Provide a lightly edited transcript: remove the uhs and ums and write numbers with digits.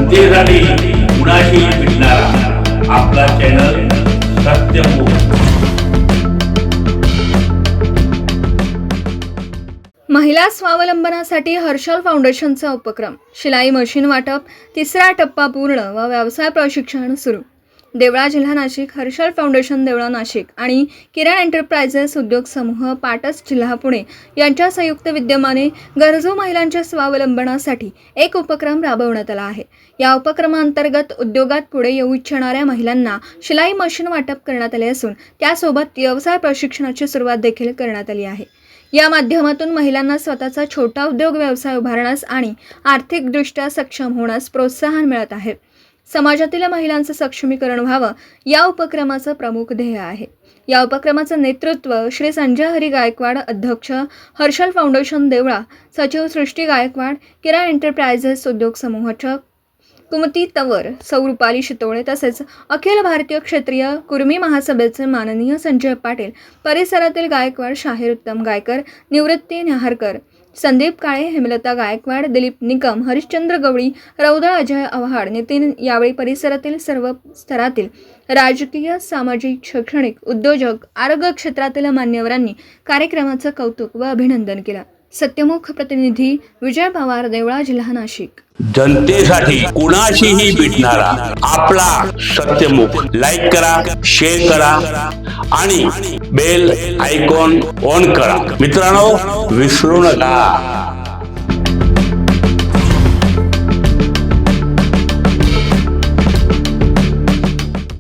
जनतेसाठी कुणाशी भेटणारा आपला चॅनल सत्यमुख। महिला स्वावलंबनासाठी हर्षल फाउंडेशनचा उपक्रम, शिलाई मशीन वाटप, तिसरा टप्पा पूर्ण व व्यवसाय प्रशिक्षण सुरू। देवळा जिल्हा नाशिक, हर्षल फाउंडेशन देवळा नाशिक आणि किरण एंटरप्राइजेस उद्योग समूह पाटस जिल्हा पुणे यांच्या संयुक्त विद्यमाने गरजू महिलांच्या स्वावलंबनासाठी एक उपक्रम राबवण्यात आला आहे। या उपक्रमांतर्गत उद्योगात पुढे येऊ इच्छिणाऱ्या महिलांना शिलाई मशीन वाटप करण्यात आले असून त्यासोबत व्यवसाय प्रशिक्षणाची सुरुवात देखील करण्यात आली आहे। या माध्यमातून महिलांना स्वतःचा छोटा उद्योग व्यवसाय उभारण्यास आणि आर्थिकदृष्ट्या सक्षम होण्यास प्रोत्साहन मिळत आहे। समाजातील महिलांचं सक्षमीकरण व्हावं या उपक्रमाचं प्रमुख ध्येय आहे। या उपक्रमाचं नेतृत्व श्री संजय हरी गायकवाड, अध्यक्ष हर्षल फाउंडेशन देवळा, सचिव सृष्टी गायकवाड, किरण एंटरप्राइजेस उद्योग समूहाच्या कुमती तवर, सौ रुपाली शितोळे तसेच अखिल भारतीय क्षेत्रीय कुर्मी महासभेचे माननीय संजय पाटील, परिसरातील गायकवाड, शाहीर उत्तम गायकर, निवृत्ती न्याहारकर, संदीप काळे, हेमलता गायकवाड, दिलीप निकम, हरिश्चंद्र गवळी, रौदळ अजय आव्हाड, नितीन यावेळी परिसरातील सर्व स्तरातील राजकीय, सामाजिक, शैक्षणिक, उद्योजक, आरोग्य क्षेत्रातील मान्यवरांनी कार्यक्रमाचं कौतुक व अभिनंदन केलं। सत्यमुख प्रतिनिधी विजय पवार, देवळा जिल्हा नाशिक। जनतेसाठी कुणाशीही भेटणारा आपला सत्यमुख। लाईक करा, शेअर करा आणि बेल आयकॉन ऑन करा। मित्रांनो, विसरू नका।